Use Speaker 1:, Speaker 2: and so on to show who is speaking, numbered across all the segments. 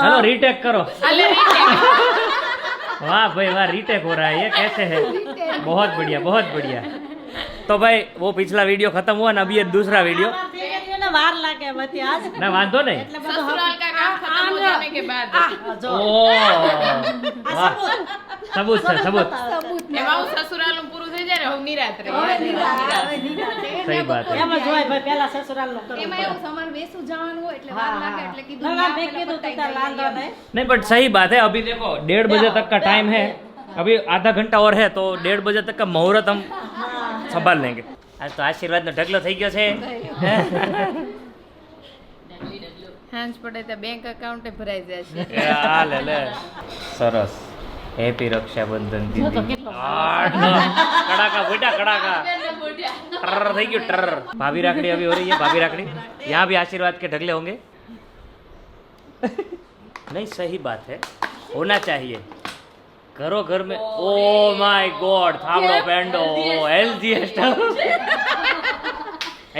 Speaker 1: Hello retake करो। वाह भाई वाह, रीटेक हो रहा है, ये कैसे है? बहुत बढ़िया बहुत बढ़िया। तो भाई वो पिछला वीडियो खत्म हुआ ना, अभी ये दूसरा वीडियो
Speaker 2: વાર લાગે બધી આજ
Speaker 1: ना वांधो नहीं।
Speaker 2: એટલે બધું
Speaker 3: ससुराल का काम खत्म हो जाने के बाद
Speaker 2: જો
Speaker 1: ओ वाह, सबूत है सबूत।
Speaker 3: એમાં સસુરાલ નું પૂરું થઈ જાય ને હું નિરાત રહી
Speaker 1: सही बात है।
Speaker 2: એમ જ હોય ભાઈ, પેલા સસુરાલ નું કરવું
Speaker 4: એમાં એવું સમાર વેસું જવાનું હોય એટલે વાર લાગે એટલે કીધું
Speaker 2: ના મેં કીધું તું તાર વાંધો નહીં
Speaker 1: नहीं बट सही बात है, अभी देखो 1:30 बजे तक का टाइम है, अभी आधा घंटा और है तो 1:30 बजे तक का मुहूर्त हम संभाल लेंगे। आज तो आशीर्वाद નો ઢગલો થઈ ગયો છે।
Speaker 3: હાંજ પડે તો બેંક એકાઉન્ટ ભરાઈ જશે
Speaker 1: આ લે લે સરસ। હેપી રક્ષાબંધન દીદી। કડાકા ફૂટા કડાકા टर થઈ ગયું टर। भाभी राखड़ी अभी हो रही है, भाभी राखड़ी यहाँ भी आशीर्वाद के ढगले होंगे। नहीं सही बात है, होना चाहिए। घरों घर में ओ माय गॉड थामड़ो पेंडो हेल्थी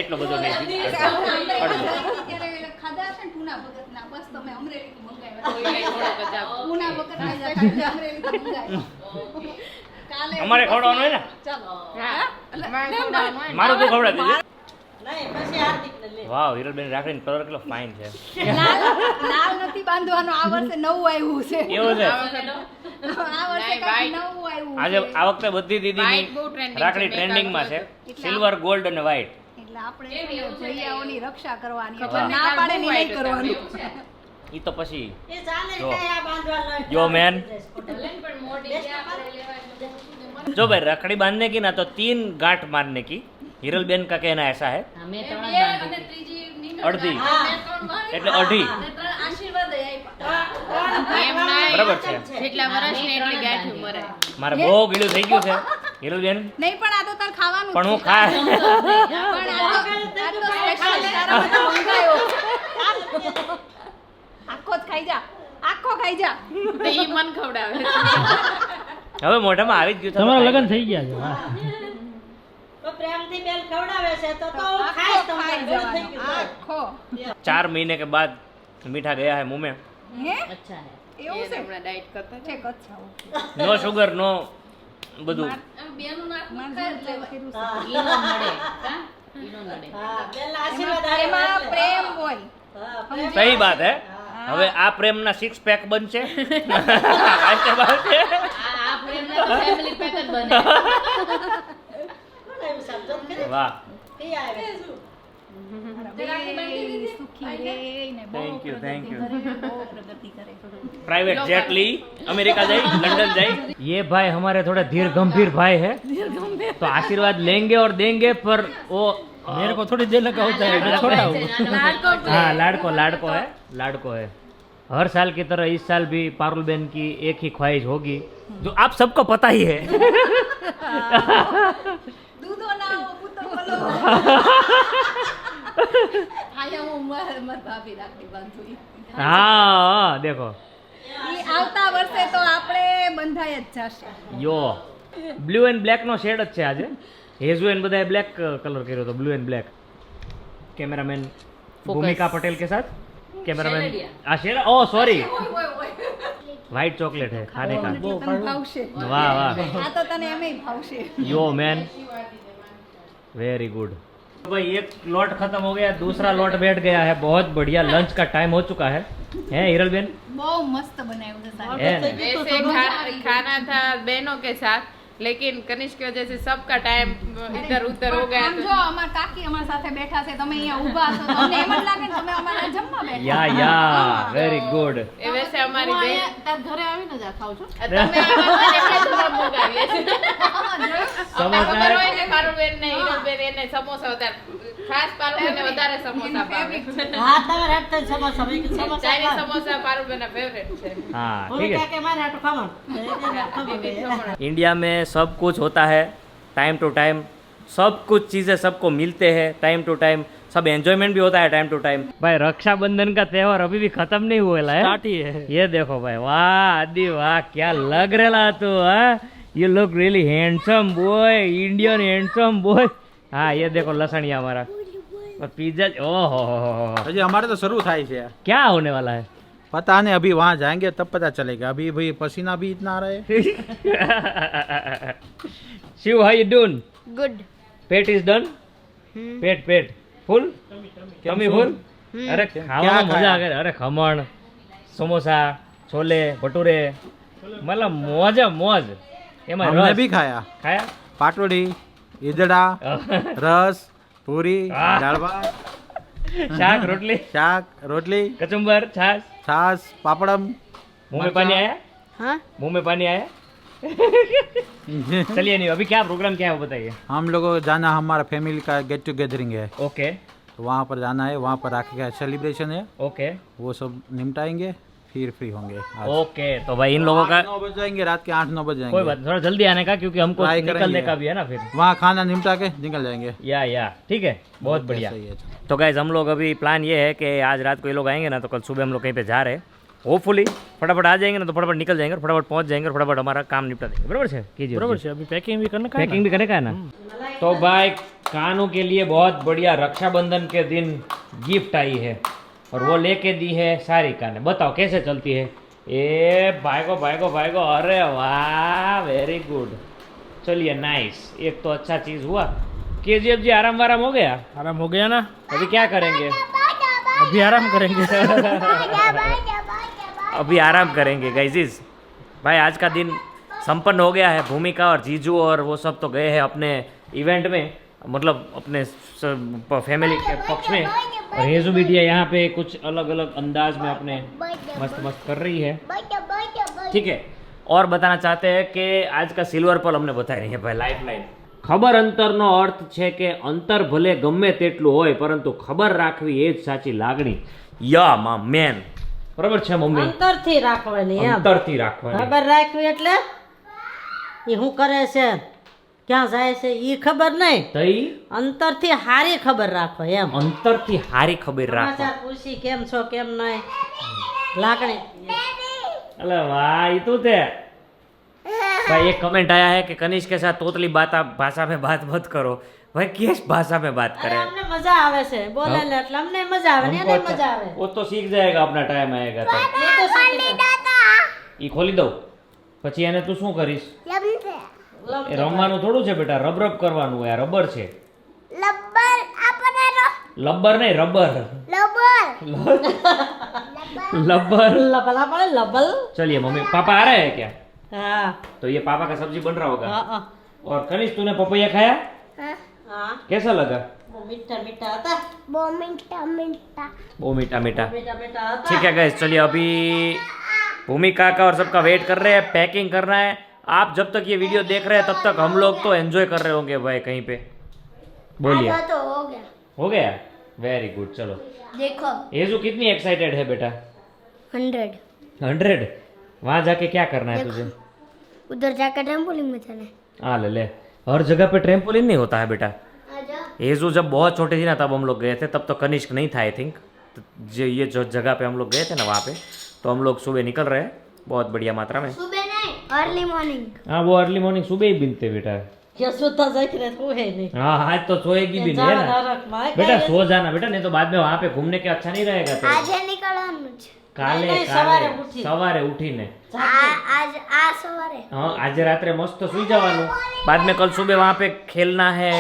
Speaker 1: એટલો બધો નહીં
Speaker 4: ખાધા છે ને પૂના ભગતના, બસ તમે અમરેલીથી મંગાવ્યા
Speaker 3: થોડોક જ આપો
Speaker 4: પૂના ભગત અમરેલીથી મંગાવ્યા કાલે
Speaker 1: અમારે ખવડાવવાનું હોય ને,
Speaker 4: ચાલો
Speaker 3: હા
Speaker 1: મારું તો ખવડાવી દેજો।
Speaker 2: નહીં પછી હાર્દિક ને લે
Speaker 1: વાવ હિરલબેન રાખડીનો કલર કેટલો ફાઇન છે।
Speaker 4: લાલ નથી બાંધવાનો, આ વર્ષે નવું આવ્યું છે
Speaker 1: એવું છે
Speaker 4: આ વર્ષે કાંઈક નવું આવ્યું
Speaker 1: આજે આ વખતે બધી દીદીની
Speaker 3: White બહુ trending છે,
Speaker 1: રાખડી ટ્રેન્ડિંગમાં છે, સિલ્વર ગોલ્ડ અને વ્હાઈટ।
Speaker 4: એટલે આપણે ભૈયાઓની રક્ષા કરવાની
Speaker 3: ખબર
Speaker 4: એટલે ના પાડે ને નહીં કરવાનું
Speaker 1: ઈ તો પછી
Speaker 2: એ ચાલે
Speaker 1: જો.
Speaker 2: કઈ આ બાંધવાનો
Speaker 1: यो मैन
Speaker 3: પણ મોટી છે આપણે લેવા
Speaker 1: जो भाई रखड़ी बांधने की ना तो 3 गांठ मारने की, हिरलबेन का कहना ऐसा है। अर्धी એટલે અઢી
Speaker 3: એમ ના
Speaker 1: બરાબર છે।
Speaker 3: જેટલા વર્ષની એટલી ગાંઠ મરે
Speaker 1: મારે બહુ ગીલું થઈ ગયું છે હિરલબેન,
Speaker 4: નહીં પણ આ તો તાર ખાવાનું
Speaker 1: પણ હું ખા
Speaker 4: પણ આ તો special તારા માટે મંગાયો આખો જ ખાઈ જા, આખો ખાઈ જા
Speaker 3: તો ઈ મન ખવડાવે
Speaker 1: હવે મોઢામાં આવી જ ગયું છે।
Speaker 5: તમારા લગ્ન થઈ ગયા છે હા।
Speaker 2: તો પ્રેમથી બેલ ખવડાવે છે તો ખાઈશ તો
Speaker 4: ખાઈ
Speaker 2: ઘણું થઈ
Speaker 4: જવાનું
Speaker 2: ગયું
Speaker 4: આખો
Speaker 1: 4 महीने के बाद मीठा गया है मुंह में।
Speaker 4: હે
Speaker 2: અચ્છા હે
Speaker 4: એવું છે
Speaker 3: હમણાં ડાયટ કરતા
Speaker 4: છે કચ્છા ઓકે
Speaker 1: नो शुगर नो બધું।
Speaker 4: માર જેવું કર્યું છે
Speaker 2: ઈનો નડે હા બેલ આશીર્વાદ આલે
Speaker 4: એમાં પ્રેમ હોય
Speaker 2: હા પ્રેમ
Speaker 1: સહી બાત હે। હવે આ પ્રેમના 6 પેક બનશે। આસ્તે બાસ્તે
Speaker 3: આ પ્રેમને તો ફેમિલી પેક જ બને
Speaker 2: કોણ આવ્યું સમજણ કરી
Speaker 1: વાહ
Speaker 2: કઈ આવે
Speaker 4: સુખી રે ને બહુ
Speaker 1: Thank you, thank you.
Speaker 4: બહુ પ્રગતિ કરે
Speaker 1: प्राइवेट जेट ली अमेरिका जाए लंदन जाए। ये भाई हमारे थोड़े धीर गंभीर भाई है, तो आशीर्वाद लेंगे और देंगे पर वो
Speaker 5: मेरे को थोड़ी देर लगा होता है, मैं छोटा हूँ।
Speaker 1: हाँ लाड़को लाड़को है, लाड़को है। हर साल की तरह इस साल भी पारुल बहन की एक ही ख्वाहिश होगी जो आप सबको पता ही है।
Speaker 4: દૂધો ના હો પૂતો બોલો આયા હું મર ભાભી રાખડી બાંધું
Speaker 1: हाँ देखो
Speaker 4: ઈ આવતા વર્ષે તો આપણે બંધાય જ જશે
Speaker 1: यो ब्लू एंड ब्लैक नो शेड જ છે આજે। હેઝુ એન્ડ બધાએ બ્લેક કલર કર્યો તો, બ્લુ એન્ડ બ્લેક। कैमरामैन भूमिका पटेल के साथ कैमरामैन आशीर्वाद ओ सॉरी व्हाइट चॉकलेट है खाने का।
Speaker 4: તને ભાવશે
Speaker 1: वाह वाह
Speaker 4: આ તો તને એમેય ભાવશે
Speaker 1: यो मैन वेरी गुड। भाई एक लॉट खत्म हो गया, दूसरा लॉट बैठ गया है। बहुत बढ़िया लंच का टाइम हो चुका है हिरलबेन?
Speaker 4: બહુ મસ્ત બનાવ્યું છે સાહેબ
Speaker 1: है ना?
Speaker 3: वैसे खाना था बहनों के साथ, लेकिन कनिष्क की वजह से सबका टाइम इधर उधर हो गया
Speaker 4: આમ જો અમાર કાકી અમાર સાથે બેઠા છે, તમે અહીંયા ઊભા છો તો અમને એમ જ લાગે ને તમે અમારા જમવા બેઠા
Speaker 1: या या वेरी गुड।
Speaker 3: એ વૈસે અમારી બહેન
Speaker 4: તાર ઘરે આવીને જ આ ખાવ છો
Speaker 3: તમે આવ્યા એટલે જવાબ મંગાવીએ છીએ
Speaker 1: સમોસા
Speaker 3: ખબર હોય ને પારુલ બેન ને હિરલ બેન એને સમોસા વધારે ખાસ પારુલ બેન વધારે સમોસા ભાવે
Speaker 2: હા તમારે હાથ તો સમોસા મેં કીધું સમોસા
Speaker 3: ચાઇનીઝ સમોસા પારુલ બેન ના ફેવરેટ છે
Speaker 1: हाँ
Speaker 2: બોલે
Speaker 1: ठीक है।
Speaker 2: કે મારે હાટું ખાવાનું
Speaker 1: इंडिया में सब कुछ होता है टाइम टू टाइम, सब कुछ चीज़ें सबको मिलते हैं टाइम टू टाइम, सब एंजॉयमेंट भी होता है टाइम टू टाइम। भाई रक्षाबंधन का त्योहार अभी भी खत्म नहीं हुआ है,
Speaker 5: स्टार्ट ही है।
Speaker 1: ये देखो भाई वाह आदि वाह क्या लग रहा तू हाँ, you look really handsome boy, Indian handsome boy. हाँ ये देखो लसणिया हमारा और पिज्जा। ओहो
Speaker 5: હજી અમારે તો શરૂ થાય છે।
Speaker 1: क्या होने वाला है?
Speaker 6: पता नहीं, अभी वहाँ जाएंगे तब पता चलेगा। अभी भाई पसीना भी इतना आ रहा है।
Speaker 1: Shiv, how you doing?
Speaker 7: Good.
Speaker 1: પેટ ઇઝ ડન? પેટ ફૂલ? Tummy full? અરે ખાવામાં મજા આવે. અરે ખમણ, સમોસા, છોલે ભટુરે, મતલબ મોજ. એમાં
Speaker 6: हमने
Speaker 1: રસ
Speaker 6: भी खाया,
Speaker 1: ખાયા?
Speaker 6: पाटोड़ी, ईदड़ा, रस, पूरी, दाल भात,
Speaker 1: શાક, રોટલી,
Speaker 6: शाक, रोटली,
Speaker 1: કચુંબર, છાશ.
Speaker 6: छाछ, पापड़म।
Speaker 1: मुंह में पानी आया?
Speaker 7: हाँ?
Speaker 1: मुंह में पानी आया? चलिए नहीं, अभी क्या प्रोग्राम क्या है वो बताइए.
Speaker 6: हम लोगों को जाना, हमारा फैमिली का गेट टुगेदरिंग है,
Speaker 1: ओके
Speaker 6: तो वहाँ पर जाना है। वहाँ पर राखी का सेलिब्रेशन है,
Speaker 1: ओके
Speaker 6: वो सब निपटाएंगे, फिर फ्री होंगे। आज
Speaker 1: ओके. तो भाई इन लोगों का
Speaker 6: 9 बज जाएंगे, रात के 8-9 बज
Speaker 1: कोई
Speaker 6: जाएंगे।
Speaker 1: बात नहीं, थोड़ा जल्दी आने का क्योंकि हमको
Speaker 6: ट्राई
Speaker 1: निकलने
Speaker 6: करेंगे।
Speaker 1: का भी है ना फिर.
Speaker 6: वहाँ खाना निपटा के निकल जाएंगे।
Speaker 1: या ठीक है, बहुत बढ़िया.
Speaker 6: सही है।
Speaker 1: तो गाइज हम लोग अभी प्लान ये है कि आज रात को ये लोग आएंगे ना, तो कल सुबह हम लोग कहीं पे जा रहे हैं. होपफुली फटाफट आ जाएंगे ना, तो फटाफट निकल जाएंगे और फटाफट पहुंच जाएंगे और फटाफट हमारा काम निपटा देंगे. बराबर है? कीजिए.
Speaker 5: बराबर છે अभी पैकिंग भी करने का है
Speaker 1: पैकिंग भी करने का है ना. तो भाई कानू के लिए बहुत बढ़िया रक्षाबंधन के दिन गिफ्ट आई है और वो लेके दी है सारिका ने. बताओ कैसे चलती है? ए भागो. अरे वाह, वेरी गुड. चलिए नाइस. एक तो अच्छा चीज हुआ. केजीएफ जी आराम वाराम हो गया?
Speaker 5: आराम हो गया ना,
Speaker 1: अभी क्या करेंगे?
Speaker 5: अभी आराम करेंगे।
Speaker 1: अभी आराम करेंगे गाइजिस. भाई आज का दिन संपन्न हो गया है. भूमिका और जीजू और वो सब तो गए हैं अपने इवेंट में, मतलब अपने फैमिली के पक्ष में, और हेजू बिटिया यहाँ पे कुछ अलग अलग अंदाज में अपने मस्त कर रही है. ठीक है. और बताना चाहते हैं कि आज का सिल्वर पल हमने बताया नहीं है भाई. लाइफ लाइन ખબર અંતરનો અર્થ છે કે અંતર ભલે ગમે તેટલું હોય પરંતુ ખબર રાખવી એ જ સાચી લાગણી. યા મા મેન. બરાબર છે મમ્મી?
Speaker 2: અંતરથી રાખવાની એમ.
Speaker 1: અંતરથી રાખવાની.
Speaker 2: ખબર રાખવી એટલે એ શું કરે છે, ક્યાં જાય છે એ ખબર નહીં.
Speaker 1: તઈ
Speaker 2: અંતરથી હારી ખબર રાખો એમ.
Speaker 1: અંતરથી હારી ખબર રાખો.
Speaker 2: સમાચાર પૂછી કેમ છો કેમ નહીં, લાગણી.
Speaker 1: अरे वाह, ये तो थे भाई. एक कमेंट आया है कि कनिष्क के साथ तोतली भाषा में बात मत करो. भाई किस भाषा में बात
Speaker 2: અરે
Speaker 1: करें?
Speaker 2: અમને મજા આવે છે બોલે એટલે અમને મજા આવે ને એને મજા આવે.
Speaker 1: वो तो सीख जाएगा अपना टाइम आएगा तो.
Speaker 2: એ તો શીખી
Speaker 1: ई खोली दो પછી એને તું શું કરીશ? એ રમવાનું થોડું છે બેટા, રબ કરવાનું હોય. આ રબર છે. લબ્બર નહીં, રબર. लब्बर.
Speaker 2: લબલા પડે લબલ.
Speaker 1: चलिए मम्मी पापा आ रहे हैं क्या?
Speaker 2: હા
Speaker 1: तो ये पापा का सब्जी बन रहा होगा.
Speaker 2: હા હા
Speaker 1: और कनिष्क तूने पपैया खाया?
Speaker 2: હા.
Speaker 1: कैसा लगा?
Speaker 2: બહુ મીઠા મીઠા હતા.
Speaker 1: वो मीठा मीठा.
Speaker 2: મીઠા મીઠા હતા.
Speaker 1: ठीक है गाइस, चलिए अभी भूमिका का और सबका वेट कर रहे हैं. पैकिंग करना है. आप जब तक ये वीडियो देख रहे हैं तब तक हम लोग तो एंजॉय कर रहे होंगे भाई कहीं पे. बोलिए.
Speaker 7: तो हो गया.
Speaker 1: हो गया? Very good. चलो
Speaker 7: देखो
Speaker 1: येजू कितनी एक्साइटेड है बेटा?
Speaker 7: 100
Speaker 1: 100. वहाँ जाके क्या करना है तुझे?
Speaker 7: उधर जाकर ट्रैम्पोलिन में चले.
Speaker 1: हाँ ले. हर जगह पे ट्रैम्पोलिन नहीं होता है बेटा.
Speaker 7: आजा.
Speaker 1: येजू जब बहुत छोटी थी ना तब हम लोग गए थे, तब तो कनिष्क नहीं था आई थिंक. तो ये जो जगह पे हम लोग गए थे ना वहाँ पे, तो हम लोग सुबह निकल रहे हैं बहुत बढ़िया मात्रा में.
Speaker 7: सुबह नहीं, अर्ली मॉर्निंग.
Speaker 1: हाँ वो अर्ली मॉर्निंग सुबह ही बिनते बेटा.
Speaker 2: કે સુતા જાય કે હું હે નહીં.
Speaker 1: हाँ आज तो सोएगी भी नहीं है ना
Speaker 2: નરકમાં
Speaker 1: बेटा. सो जाना बेटा, नहीं तो बाद में वहाँ पे घूमने के अच्छा नहीं रहेगा. तो
Speaker 7: આજે નીકળવાનું છે.
Speaker 1: કાલે
Speaker 2: નહીં,
Speaker 1: કાલે સવારે ઉઠીને
Speaker 7: आज आ सवारे.
Speaker 1: हाँ आज रात्रे मस्त सुई जावानू. बाद में कल सुबह वहाँ पे खेलना है,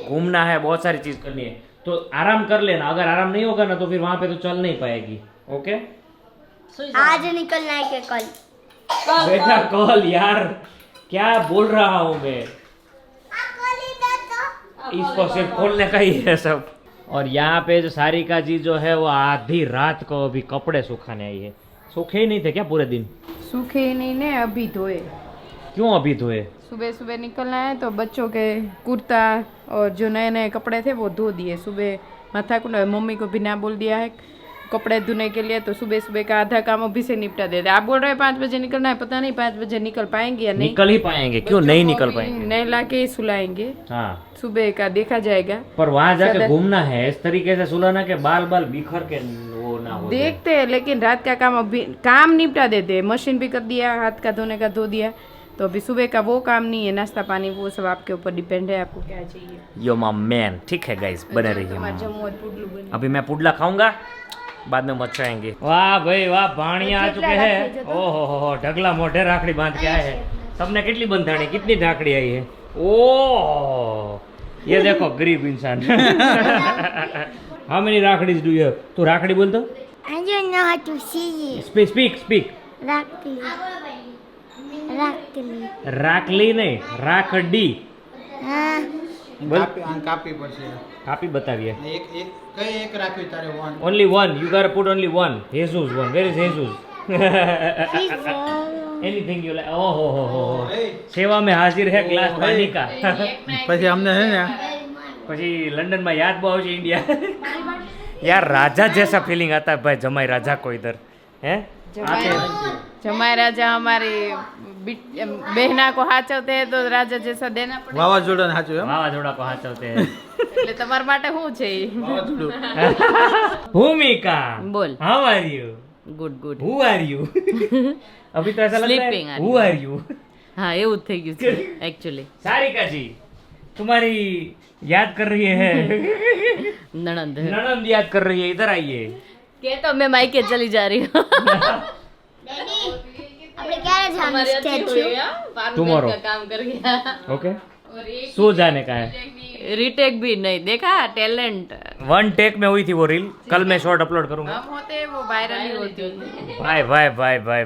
Speaker 1: घूमना है, बहुत सारी चीज करनी है. तो आराम कर लेना. अगर आराम नहीं होगा ना तो फिर वहाँ पे तो चल नहीं पाएगी. ओके
Speaker 7: आज निकलना है कि कल?
Speaker 1: बेटा कल. यार क्या बोल रहा हूँ मैं, इसको सिर्फ खोलने का ही है सब. और यहाँ पे जो सारिका जी जो है वो आधी रात को अभी कपड़े सुखाने आई है. सूखे ही नहीं थे क्या पूरे दिन?
Speaker 3: सूखे नहीं ने अभी धोए.
Speaker 1: क्यों अभी धोए?
Speaker 3: सुबह सुबह निकलना है तो बच्चों के कुर्ता और जो नए नए कपड़े थे वो धो दिए. सुबह माथा को मम्मी को भी ना बोल दिया है कपड़े धोने के लिए, तो सुबह सुबह का आधा काम अभी से निपटा देते. आप बोल रहे हैं 5 बजे निकलना है, पता नहीं 5 बजे निकल पाएंगे या नहीं.
Speaker 1: निकल ही पाएंगे. क्यों नहीं निकल पाएंगे?
Speaker 3: नहला के सुलाएंगे.
Speaker 1: हाँ
Speaker 3: सुबह का देखा जाएगा.
Speaker 1: पर वहाँ जाके
Speaker 3: सदर-
Speaker 1: घूमना है इस तरीके से सुलाना के बाल बाल बिखर के वो ना हो जाए.
Speaker 3: देखते हैं, लेकिन रात का काम अभी काम निपटा देते हैं. मशीन भी कर दिया, हाथ का धोने का धो दिया, तो अभी सुबह का वो काम नहीं है. नाश्ता पानी वो सब आपके ऊपर डिपेंड है, आपको क्या चाहिए.
Speaker 1: Yo my man. ठीक है गाइस, बने रहिए.
Speaker 3: તમારે જમવું હોય પુડલું બને.
Speaker 1: अभी मैं पुडला खाऊंगा बाद में मत चाहेंगे। वाह भाई वाह, भाणिया आ चुके हैं। ओहो हो, ढगला मोढे राखड़ी बांध के आए हैं। सबने कितनी बंधाणी, कितनी राखड़ी आई है। ओ ये देखो गरीब इंसान। हाउ मेनी राखड़ीज डू यू हैव? तू राखड़ी बोल तो।
Speaker 7: I don't know how to see it.
Speaker 1: Speak.
Speaker 7: Rakli.
Speaker 1: राखली नहीं, राखડી।
Speaker 6: કાપી પડશે
Speaker 1: કાપી બતાવીએ।
Speaker 6: એક રાખ્યું તારે one
Speaker 1: Only one. You gotta put only one. Jesus one. Where is Jesus? Anything you like. Oh ho. सेवा में हाजिर है ग्लास पानी का।
Speaker 6: પછી અમને છે ને
Speaker 1: પછી लंदन में याद बहुत है इंडिया। यार राजा जैसा फीलिंग आता है भाई, जमाई राजा को इधर है।
Speaker 3: जमाई राजा हमारी बहना को हाचवते हैं तो राजा जैसा देना पड़े।
Speaker 6: વાવાઝોડાને સાચું એમ
Speaker 1: વાવાઝોડા को हाचवते हैं।
Speaker 3: એટલે તમારા માટે શું છે ઈ?
Speaker 1: भूमिका
Speaker 3: बोल।
Speaker 1: How are you?
Speaker 3: Good
Speaker 1: who are you? अभी तो ऐसा लगता
Speaker 3: Sleeping
Speaker 1: है
Speaker 3: are
Speaker 1: हु आर यू?
Speaker 3: હા એવું જ થઈ ગયું છે एक्चुअली।
Speaker 1: सारिका जी तुम्हारी याद कर रही है।
Speaker 3: ननंद
Speaker 1: ननंद याद कर रही है, इधर आइए।
Speaker 3: के तो मैं मायके चली जा रही हूँ।
Speaker 7: આપણે ક્યારે જવાનું સ્ટેચ્યુ?
Speaker 1: Tomorrow.
Speaker 3: का काम कर गया
Speaker 1: ओके सो जाने का है।
Speaker 3: रिटेक भी नहीं देखा, टैलेंट।
Speaker 1: वन टेक में हुई थी वो रील, कल मैं शॉर्ट अपलोड करूंगा।
Speaker 3: हम होते वो वायरल ही होती होती।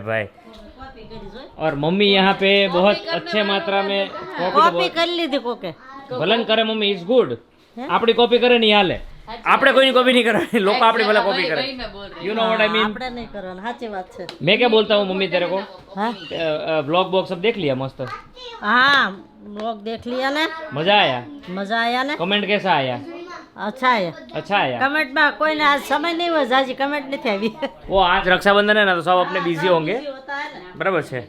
Speaker 1: भाई। और मम्मी यहाँ पे बहुत अच्छे मात्रा में
Speaker 2: કોપી કરી લીધી કોકે
Speaker 1: ભલન કરે મમ્મી ઇઝ ગુડ। આપણી કોપી કરે નહીં હાલે, આપણે કોઈની કોપી नहीं કરવાની, લોકો આપણી ભલે કોપી કરે।
Speaker 3: मैं बोल रही
Speaker 1: you know what I mean.
Speaker 2: આપણે નહીં કરવાનું, સાચી વાત છે।
Speaker 1: मैं क्या बोलता हूँ मम्मी तेरे को,
Speaker 2: हाँ
Speaker 1: ब्लॉग बॉक्स सब देख लिया मस्त,
Speaker 2: हाँ ब्लॉग देख लिया ने,
Speaker 1: मजा आया?
Speaker 2: मजा आया ने,
Speaker 1: कमेंट कैसा आया?
Speaker 2: अच्छा है।
Speaker 1: अच्छा आया।
Speaker 2: कमेंट में कोई ने आज समय नहीं हुआ, जाजी कमेंट नहीं थे अभी।
Speaker 1: वो आज रक्षाबंधन है ना, तो सब अपने बिजी होंगे,
Speaker 2: होता है ना।
Speaker 1: बराबर है।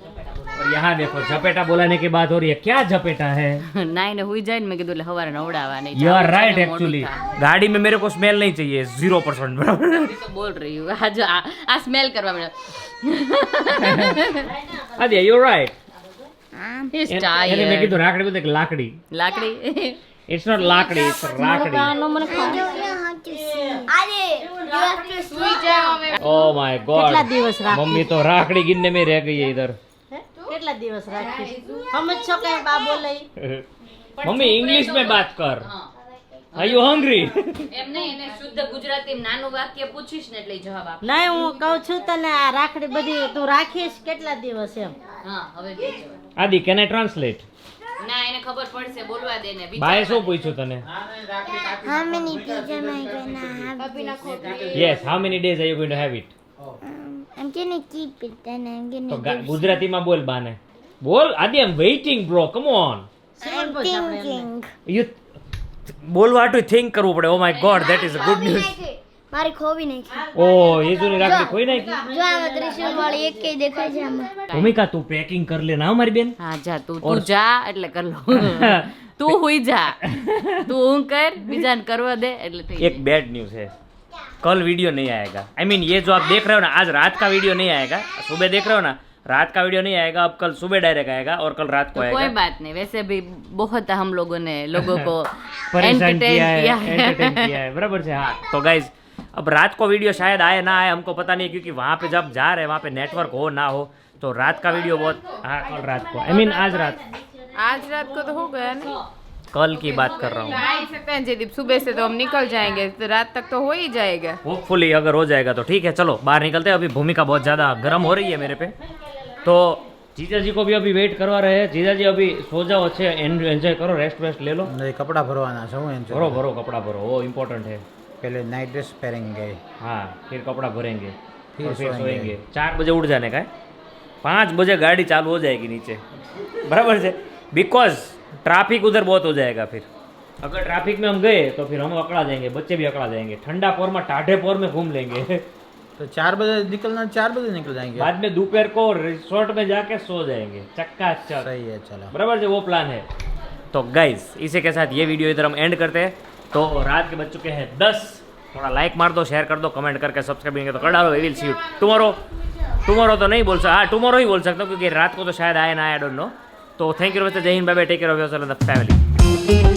Speaker 1: और यहाँ देखो झपेटा बोलाने की बात हो रही है, क्या झपेटा है?
Speaker 3: नाई ने हुई जाए मैं कीधું હવારે નવડાવવા નહીં।
Speaker 1: You are right actually. गाड़ी में मेरे को स्मेल नहीं चाहिए 0%। बराबर
Speaker 3: तो बोल रही हूँ आज आ स्मेल करवा मिला।
Speaker 1: अरे यू राइट।
Speaker 3: He's
Speaker 1: એને મેં
Speaker 3: tired.
Speaker 1: કીધું રાકડી બોલते કે લાકડી।
Speaker 3: લાકડી
Speaker 1: ઇટ્સ નોટ લાકડી, ઇટ્સ રાકડી।
Speaker 7: આજે you have to
Speaker 3: સુઈ જાવ હવે।
Speaker 1: ओ माय गॉड,
Speaker 2: કેટલા દિવસ રાખી?
Speaker 1: मम्मी तो राकड़ी गिनने में रह गई है इधर।
Speaker 2: હે? કેટલા દિવસ રાખી? સમજ છો કે બા બોલે ઈ?
Speaker 1: मम्मी इंग्लिश में बात कर। Are you hungry?
Speaker 3: એમ નહીં, એને શુદ્ધ ગુજરાતી નાનું વાક્ય પૂછીશ ને એટલે ઈ જવાબ આપ।
Speaker 2: નહીં હું કહું છું તને આ રાખડી બધી તું રાખીશ કેટલા દિવસ એમ?
Speaker 3: હા હવે કે જવાબ।
Speaker 1: आदि कैन आई ट्रांसलेट?
Speaker 3: ના એને ખબર પડશે, બોલવા દે ને।
Speaker 1: बाय શું પૂછ્યું તને?
Speaker 7: how many days am I gonna have this?
Speaker 1: Yes, how many days are you going to have it?
Speaker 7: I'm gonna keep it and I'm
Speaker 1: તો
Speaker 7: gonna
Speaker 1: ગુજરાતીમાં બોલ બાને, બોલ Aadi, I am waiting bro, come on.
Speaker 2: શું બોલ છે આપણે એમને?
Speaker 7: thinking
Speaker 1: યુ બોલવા હાટુ થિંક કરવું પડે। Oh my God, that is a good news.
Speaker 7: મારી ખોવી નાખી
Speaker 1: ઓ યેજુની રાખડી કોઈ નાખી?
Speaker 7: જો આમાં ત્રિશુલ વાળી એક કઈ દેખાય છે આમાં
Speaker 1: ભૂમિકા તું પેકિંગ कर ले ना हमारी बेन।
Speaker 3: હા જા તું જા એટલે કર લો। તું હુઈ जा, તું ઊંઘ કર, બીજાને કરવા દે એટલે થઈ
Speaker 1: एक बैड न्यूज है, कल वीडियो नहीं आएगा। आई मीन ये जो आप देख रहे हो ना, आज रात का वीडियो नहीं आएगा, सुबह देख रहे हो ना, रात का वीडियो नहीं आएगा, अब कल सुबह डायरेक्ट आएगा और कल रात को
Speaker 3: तो कोई
Speaker 1: आएगा।
Speaker 3: बात नहीं, वैसे भी बहुत हम लोगों ने लोगों को
Speaker 1: परेशान
Speaker 3: entertain
Speaker 1: किया है, एंटरटेन किया है, बराबर से। हाँ तो गाइज अब रात को वीडियो शायद आए ना आए हमको पता नहीं, क्योंकि वहाँ पे जब जा रहे हैं वहाँ पे नेटवर्क हो ना हो, तो रात का वीडियो बहुत, हाँ कल रात को, आई मीन आज रात,
Speaker 3: आज रात को तो हो गया ना।
Speaker 1: कल की बात कर रहा हूँ।
Speaker 3: आ ही सकते हैं जयदीप, सुबह से तो हम निकल जाएंगे तो रात तक तो हो ही जाएगा।
Speaker 1: होपफुली अगर हो जाएगा तो ठीक है, चलो बाहर निकलते हैं। अभी भूमिका बहुत ज़्यादा गर्म हो रही है मेरे पे, तो जीजा जी को भी अभी वेट करवा रहे हैं। जीजा जी अभी सो जाओ, अच्छे एंजॉय करो, रेस्ट वेस्ट ले लो।
Speaker 6: नहीं कपड़ा भरवाना છે હું એમ
Speaker 1: भरो भरो कपड़ा भरो, वो इम्पोर्टेंट है।
Speaker 6: पहले नाइट ड्रेस पहनेंगे,
Speaker 1: हाँ फिर कपड़ा भरेंगे,
Speaker 6: फिर
Speaker 1: और फिर
Speaker 6: सोएंगे।
Speaker 1: सोएंगे। 4 बजे उठ जाने का है, 5 बजे गाड़ी चालू हो जाएगी नीचे, बराबर से, बिकॉज ट्रैफिक उधर बहुत हो जाएगा। फिर अगर ट्रैफिक में हम गए तो फिर हम अकड़ा जाएंगे, बच्चे भी अकड़ा जाएंगे। ठंडा पोर में टाढ़े पोर में घूम लेंगे।
Speaker 6: तो 4 बजे निकलना, 4 बजे निकल जाएंगे।
Speaker 1: बाद में दोपहर को रिसोर्ट में जाके सो जाएंगे चक्काचक।
Speaker 6: सही है, चलो
Speaker 1: बराबर से वो प्लान है। तो गाइज इसी के साथ ये वीडियो इधर हम एंड करते हैं। तो रात के बज चुके हैं 10, थोड़ा लाइक मार दो, शेयर कर दो, कमेंट करके सब्सक्राइब तो कर डालो। We will see you tomorrow तो नहीं बोल सकता, हाँ टुमारो ही बोल सकता हूँ, क्योंकि रात को तो शायद आए ना, आई डोंट नो। तो थैंक यू, जय हिंद, bye bye, take care of yourself and the family.